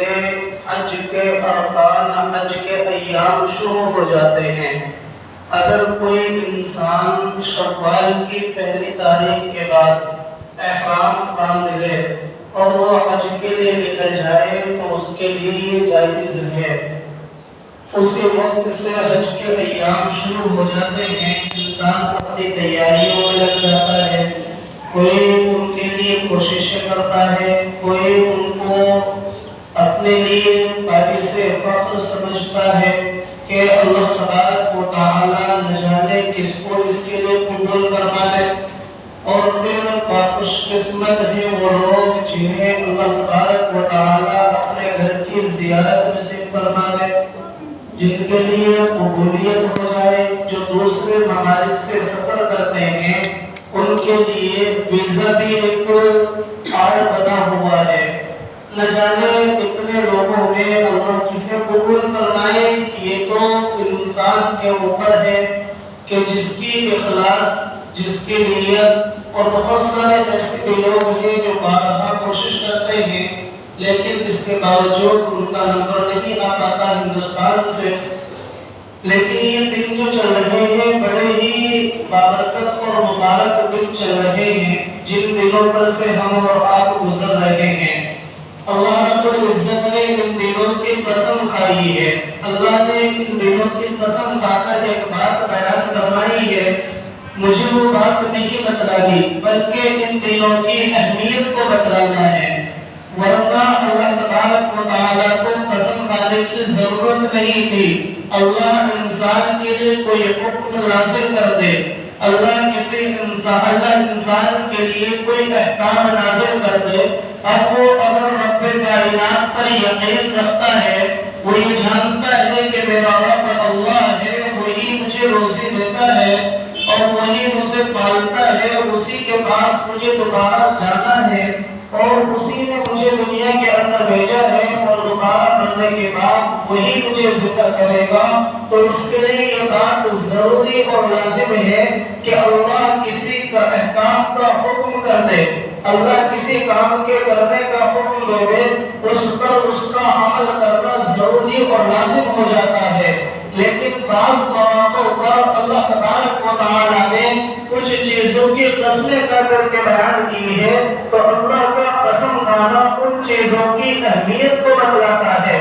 سے حج کے ارکان، حج کے ایام شروع ہو جاتے ہیں۔ اگر کوئی انسان شوال کی پہلی تاریخ کے بعد احرام باندھ لے اور وہ حج کے لیے نکل جائے تو اس کے لیے یہ جائز ہے۔ اسی وقت سے حج کے ایام شروع ہو جاتے ہیں، انسان اپنی تیاریوں میں لگ جاتا ہے، کوئی ان کے لیے کوششیں کرتا ہے، کوئی ان کو اپنے لیے باعث فخر سمجھتا ہے کہ اللہ تبارک و تعالیٰ نہ جانے کس کو اس کے لیے قبول فرما لے۔ اور پھر خوش قسمت ہیں وہ لوگ جنہیں اللہ تبارک و تعالیٰ اپنے گھر کی زیارت نصیب فرما لے، جن کے لیے قبولیت ہو جائے، جو دوسرے ممالک سے سفر کرتے ہیں ان کے لیے ویزا بھی ایک آڑ بنا ہوا ہے۔ نہ جانے اتنے لوگوں میں اللہ کسے قبول فرمائے، یہ تو انسان کے اوپر ہے کہ جس کی اخلاص، جس کی نیت، اور بہت سارے ایسے بھی لوگ ہیں جو بارہا کوشش کرتے ہیں لیکن اس کے باوجود ان کا نمبر نہیں آ پاتا ہندوستان سے۔ لیکن یہ دن جو چل رہے ہیں بڑے ہی بابرکت اور مبارک دن چل رہے ہیں، جن دنوں پر سے ہم اور آپ گزر رہے ہیں۔ اللہ رب العزت نے ان دنوں کی قسم کھائی ہے، اللہ نے ان دنوں کی قسم کھا کر ایک بات بیان فرمائی ہے، مجھے وہ بات نہیں بتلانی بلکہ ان دنوں کی اہمیت کو بتلانا ہے، ورنہ اللہ تبارک و تعالیٰ کو قسم کھانے کی ضرورت نہیں تھی۔ اللہ انسان کے لیے کوئی حکم نازل کر دے، اللہ انسان کے لیے کوئی احکام نازل کر دے، اب وہ اگر رب کائنات پر یقین رکھتا ہے، وہ یہ جانتا ہے کہ میرا رب اللہ ہے، وہی مجھے روزی دیتا ہے اور وہی مجھے پالتا ہے، اسی کے پاس مجھے دوبارہ جانا ہے اور اسی نے مجھے دنیا کے اندر بھیجا ہے اور دوبارہ مرنے کے بعد وہی مجھے ذکر کرے گا، تو اس کے لیے یہ بات ضروری اور لازم ہے کہ اللہ کسی کا احکام کا حکم کر دے، اللہ کسی کام کے کرنے کا حکم دے، اس پر اس کا عمل کرنا ضروری اور لازم ہو جاتا ہے۔ لیکن بعض مواقع پر اللہ تبارک و تعالیٰ نے کچھ چیزوں کی قسمیں کر کے بیان کی ہے، تو اللہ کا قسم کھانا ان چیزوں کی اہمیت کو بتلاتا ہے،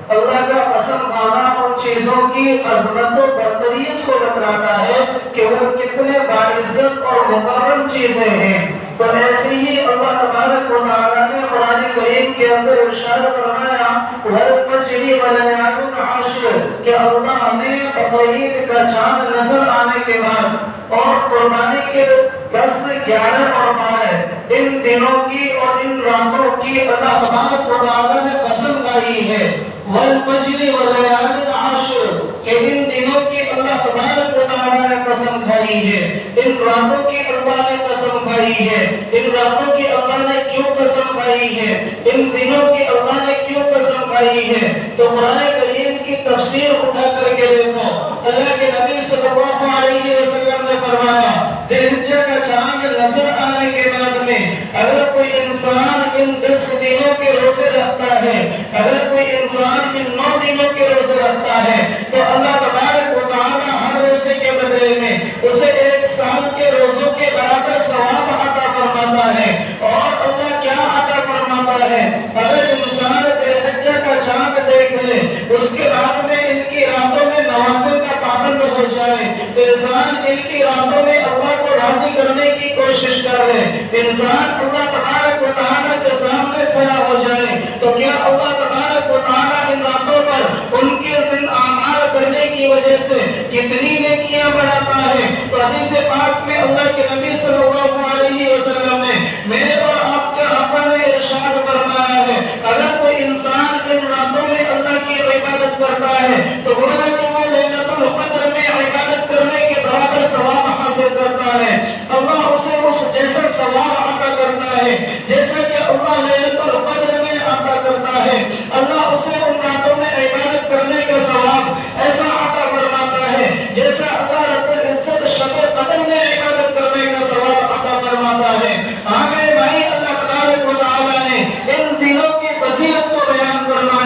اللہ کا قسم کھانا ان چیزوں کی عظمت و برتریت کو بتلاتا ہے کہ وہ کتنے باعزت اور مکرم چیزیں ہیں۔ تو ایسے ہی اللہ تبارک و تعالیٰ نے قرآن کریم کے اندر ارشاد فرمایا وَالْفَجْرِ وَلَيَالٍ عَشْرٍ کہ اللہ نے بقرعید کا چاند نظر آنے کے بعد اور قربانی کے 10، 11 اور 12 ان دنوں کی اور ان راتوں کی اللہ تبارک و تعالیٰ نے قسم کھائی ہے۔ وَالْفَجْرِ وَلَيَالٍ عَشْرٍ کہ ان دنوں کی اللہ تبارک و تعالیٰ نے قسم کھائی ہے، ان راتوں کی اللہ نے قسم کھائی ہے۔ ان راتوں کی اللہ نے کیوں قسم کھائی ہے، ان دنوں کی اللہ نے کیوں قسم کھائی ہے؟ تو قرآن کریم کی تفسیر اٹھا کر کے دیکھو، اللہ کے نبی صلی اللہ علیہ وسلم نے فرمایا ذی الحجہ کا چاند نظر آنے کے بعد میں اگر کوئی انسان ان 10 دنوں کے روزے رکھتا ہے، اگر کوئی انسان ان 9 دنوں کے روزے رکھتا ہے تو اللہ تبارک و تعالیٰ ہر روزے کے بدلے میں اسے 1 سال کے روزوں کے برابر ثواب عطا فرماتا ہے۔ اور اللہ کیا عطا فرماتا ہے؟ اگر انسان ذی الحجہ کا چاند دیکھ لے، اس کے بعد میں ان کی راتوں میں نوافل کا پابند ہو جائے، انسان ان کی راتوں میں اللہ کو راضی کرنے کی کوشش کر لے، انسان اللہ تبارک و تعالیٰ کے سامنے کھڑا ہو جائے، تو کیا اللہ تبارک و تعالیٰ ان راتوں پر ان کے دن اعمال کرنے کی وجہ سے کتنی نیکیاں بڑھاتا ہے؟ تو حدیث پاک میں اللہ کے نبی صلی اللہ علیہ وسلم نے میرے اور آپ کے آقا نے ارشاد فرمایا ہے اگر کوئی انسان ان راتوں میں اللہ کی عبادت کرتا ہے تو گویا کہ وہ لیلۃ القدر میں عبادت کرنے کے برابر ثواب حاصل کرتا ہے، اللہ اسے اس جیسا ثواب عطا کرتا ہے جیسا کہ اللہ لیلۃ القدر میں عطا کرتا ہے، اللہ اسے ان راتوں میں عبادت کرنے کا ثواب ایسا عطا فرماتا ہے جیسا اللہ رب العزت شب قدر میں عبادت کرنے کا ثواب عطا فرماتا ہے۔ ہاں میرے بھائی، اللہ تبارک و تعالیٰ نے ان دنوں کی فضیلت کو بیان کرنا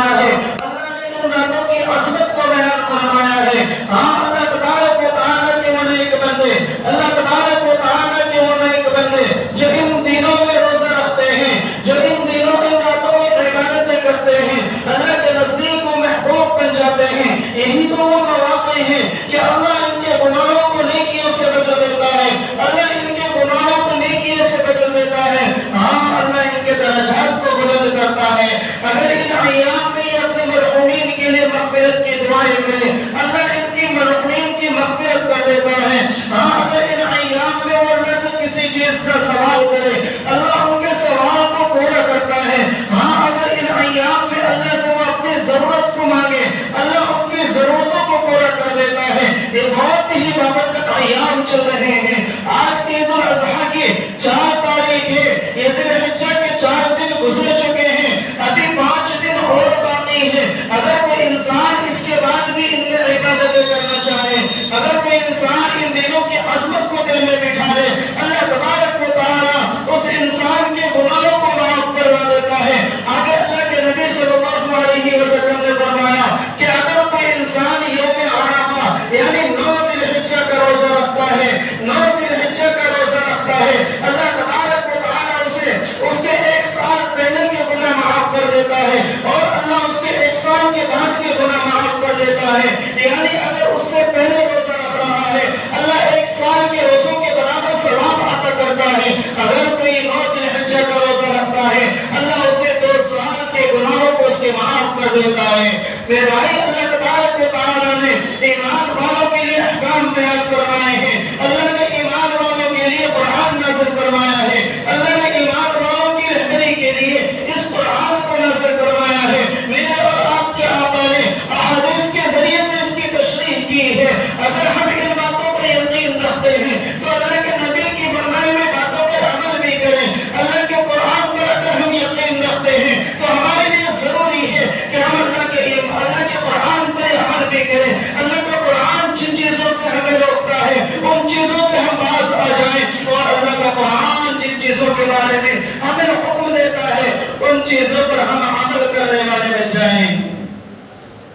کرے، اللہ ان کے سوال کو پورا کرتا ہے۔ ہاں اگر ان ایام میں اللہ سے وہ اپنی ضرورت کو مانگے، اللہ ان کی ضرورتوں کو پورا کر دیتا ہے۔ یہ بہت ہی بابرکت ایام چل رہے ہیں۔ آج عید الاضحیٰ کی 4 تاریخ ہے، یہ ذی الحجہ کے 4 دن گزر چکے ہیں، ابھی 5 دن اور باقی ہے۔ اگر کوئی انسان اس کے بعد بھی ان میں عبادتیں کرنا چاہے، اگر کوئی انسان ان دنوں کی عظمت کو دل میں بٹھا لے، اللہ تبارک و تعالیٰ اس انسان کے گناہوں کو معاف کروا دیتا ہے۔ آگے اللہ کے نبی صلی اللہ علیہ وسلم نے فرمایا کہ اگر کوئی انسان یوم عرفہ یعنی 9 ذی الحجہ کا روزہ رکھتا ہے، 9 ذی الحجہ کا روزہ رکھتا ہے، اللہ تبارک و تعالیٰ اسے اس کے 1 سال پہلے کے گناہ معاف کر دیتا ہے، اور اللہ اس کے 1 سال کے بعد کے گناہ معاف کر دیتا ہے۔ یعنی اگر اس سے پہلے روزہ رکھ رہا ہے، اللہ 1 سال کے روزوں کے برابر ثواب عطا کرتا ہے۔ اگر کوئی 9 ذی الحجہ کا روزہ رکھتا ہے، اللہ اسے 2 سال کے گناہوں کو اس سے معاف کر دیتا ہے۔ میرے بھائی، اللہ تبارک و تعالیٰ نے ایمان والوں کے لیے احکام بیان فرمائے ہیں، اللہ نے ایمان والوں کے لیے قرآن نازل فرمایا ہے، اللہ نے ایمان والوں کی رہبری کے لیے اس قرآن کو نازل فرمایا ہے۔ میرے اور آپ کے آقا نے احادیث کے ذریعے سے اس کی تشریح کی ہے۔ اگر ہم ان باتوں پر یقین رکھتے ہیں تو اللہ کے نبی کی فرمائی میں باتوں پر عمل بھی کریں۔ اللہ کے قرآن پر اگر ہم یقین رکھتے ہیں تو ہمارے لیے ضروری ہے کہ ہم اللہ کے قرآن پر عمل بھی کریں۔ اللہ کا قرآن جن چیزوں سے ہمیں روکتا ہے ان چیزوں سے ہم باز آ جائیں، اور اللہ کا قرآن جن چیزوں کے بارے میں ہمیں حکم دیتا ہے ان چیزوں پر ہم عمل کرنے والے بن جائیں۔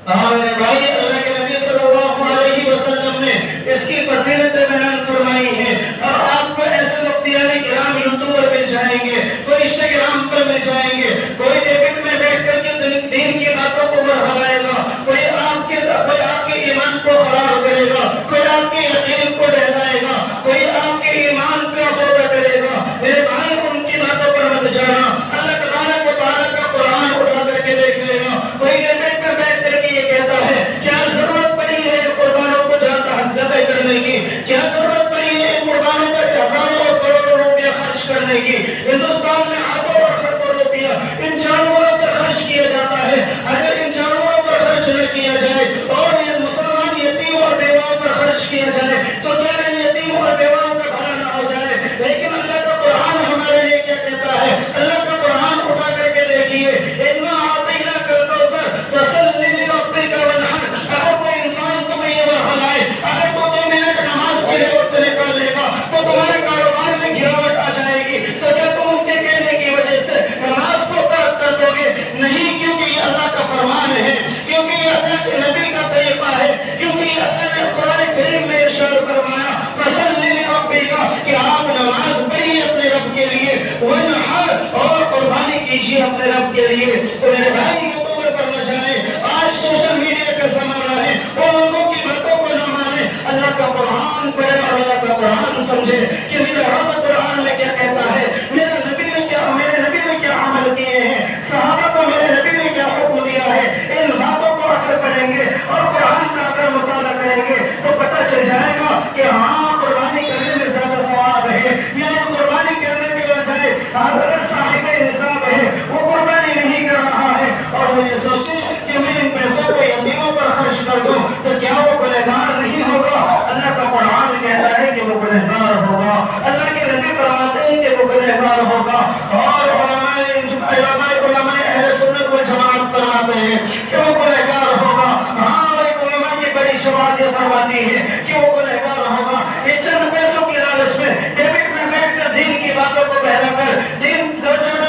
میرے بھائی، اللہ کے نبی صلی اللہ علیہ وسلم نے اس کی فضیلتیں بیان فرمائی ہیں، اور آپ کو ایسے مفتیان کرام یوٹیوب پر مل جائیں گے، کوئی انسٹاگرام پر مل جائیں گے، کوئی ڈیبٹ میں بیٹھ کر کے دین کی باتوں کو بڑھائے گا، کوئی آپ کے ایمان کو خراب کرے گا، کوئی آپ کے یقین کو ڈہلائے گا، کوئی آپ کے ایمان کا سودا کرے گا۔ میرے بھائی، ان کی باتوں پر مت جانا۔ اللہ تبارک و تعالیٰ کا قرآن اٹھا کر کے دیکھ لے گا، کوئی ڈیبٹ پر بیٹھ کر کے یہ کہتا ہے کیا ضرورت پڑی ہے قربانوں کو ذبح کرنے کی، کیا ضرورت پڑی ہے قربانوں پر ہزاروں اور کروڑوں روپیہ خرچ کرنے کی۔ ہندوستان میں اربوں اور خربوں روپیہ ان جانوروں پر خرچ کیا جاتا ہے۔ اگر ان جانوروں پر خرچ نہ کیا جائے اور یہ مسلمان یتیم اور بیواؤں پر خرچ کیا جائے تو کیا ان یتیم اور بیواؤں کا بھلا نہ ہو جائے؟ لیکن اللہ کا قرآن ہمارے لیے کیا کہتا ہے؟ اللہ کا قرآن اٹھا کر کے دیکھیے، اِنَّا أَعْطَيْنَاكَ الْكَوْثَرَ فَصَلِّ لِرَبِّكَ وَانْحَرْ۔ اگر کوئی انسان تمہیں یہ مرحلہ آئے، اگر تو 2 منٹ نماز کے لیے وقت نکال لے گا تو تمہارے کاروبار میں گراوٹ آ جائے گی، تو کیا تم ان کے کہنے کی وجہ سے نماز کو ترک کر دو گے؟ نہیں، کیونکہ یہ اللہ کا فرمان ہے، کیونکہ یہ اللہ کے نبی کا طریقہ ہے، کیونکہ یہ اللہ نے قرآن کریم میں ارشاد فرمایا فَصَلِّ لِرَبِّكَ کہ آپ نماز پڑھیے اپنے رب کے لیے، وَانْحَرْ اور قربانی کیجیے اپنے رب کے لیے۔ تو میرے بھائی، یوٹیوب پر نہ جائیں، آج سوشل میڈیا کا زمانہ ہے، اور لوگوں کی باتوں کو نہ مانیں، اللہ کا قرآن پڑھے اور اللہ کا قرآن سمجھے کہ میرا رب قرآن میں کیا کہتا ہے، میرے نبی نے کیا عمل کیے ہیں، صحابہ کو میرے نبی نے کیا حکم دیا ہے۔ ان باتوں کو اگر پڑھیں گے اور قرآن کا اگر مطالعہ کریں گے تو پتہ چل جائے گا کہ ہاں، قربانی کرنے میں زیادہ ثواب ہے، یا قربانی کرنے کے بجائے اگر صاحب نصاب ہے وہ قربانی نہیں کر رہا ہے اور وہ یہ سوچے کہ میں ان پیسوں کو یتیموں پر خرچ کر دوں تو کیا وہ گنہگار نہیں ہوگا؟ اللہ کا قرآن کہتا ہے کہ وہ گنہگار ہوگا، اللہ کے نبی فرماتے ہیں کہ وہ گنہگار ہوگا، اور علماء اہل سنت والجماعت فرماتے ہیں کہ وہ گنہگار ہوگا۔ ہاں، ایک علماء کی بڑی جماعت یہ فرماتی ہے کہ وہ گنہگار ہوگا۔ یہ چند پیسوں کی لالچ میں ڈیبٹ میں بیٹھ کر دین کی باتوں کو بہلا کر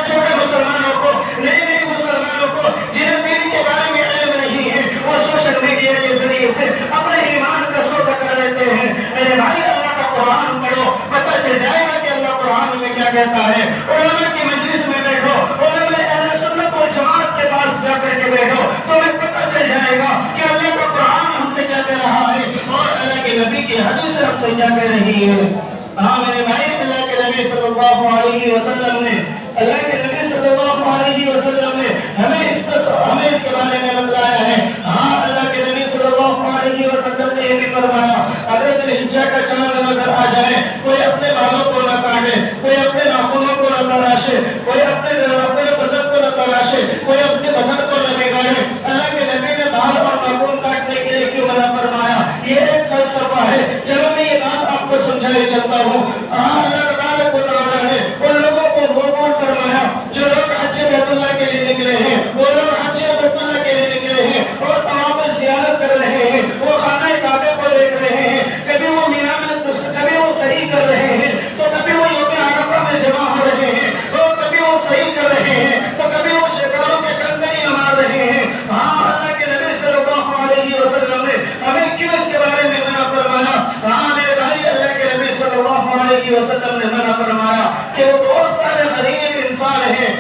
چھوٹے مسلمانوں کو، نئے مسلمانوں کو جنہیں دین کے بارے میں علم نہیں ہے، وہ سوشل میڈیا کے ذریعے سے اپنے ایمان کا سودا کر لیتے ہیں۔ میرے بھائی، اللہ کا قرآن پڑھو، پتہ چل جائے گا کہ اللہ قرآن میں کیا کہتا ہے۔ علماء کی مجلس میں بیٹھو، علماء اہل سنت والجماعت کے پاس جا کر کے بیٹھو، تمہیں پتہ چل جائے گا کہ اللہ کا قرآن ہم سے کیا کہہ رہا ہے اور اللہ کے نبی کی حدیث ہم سے کیا کہہ رہی ہے۔ ہاں میرے بھائی، اللہ کے نبی صلی اللہ علیہ وسلم نے ہمیں اس کے بارے میں بتلایا ہے۔ ہاں، اللہ کے نبی صلی اللہ علیہ وسلم نے یہ بھی فرمایا اگر ذی الحجہ کا چاند نظر آ جائے، کوئی اپنے بالوں کو نہ کاٹے، کوئی اپنے ناخنوں کرتا ہوں. اللہ تبارک و تعالیٰ نے ان لوگوں کو قبول فرمایا جو لوگ حج بیت اللہ کے لیے نکلے ہیں. وہ لوگ حج بیت اللہ کے لیے نکلے ہیں اور طواف زیارت کر رہے ہیں. وہ خانہ کعبے کو دیکھ رہے ہیں. کبھی وہ مینا میں کبھی وہ صحیح کر رہے ہیں تو کبھی وہ یوم عرفہ میں جمع ہو رہے ہیں اور کبھی وہ صحیح کر رہے ہیں تو کبھی وہ شکاروں کے کنکریاں مار رہے ہیں. ہاں اللہ کے نبی صلی اللہ علیہ وسلم نے ہمیں کیوں اس کے بارے میں منع فرمایا؟ ہاں میرے بھائی اللہ کے نبی صلی اللہ علیہ وسلم نے منع فرمایا کہ وہ بہت سارے غریب انسان ہیں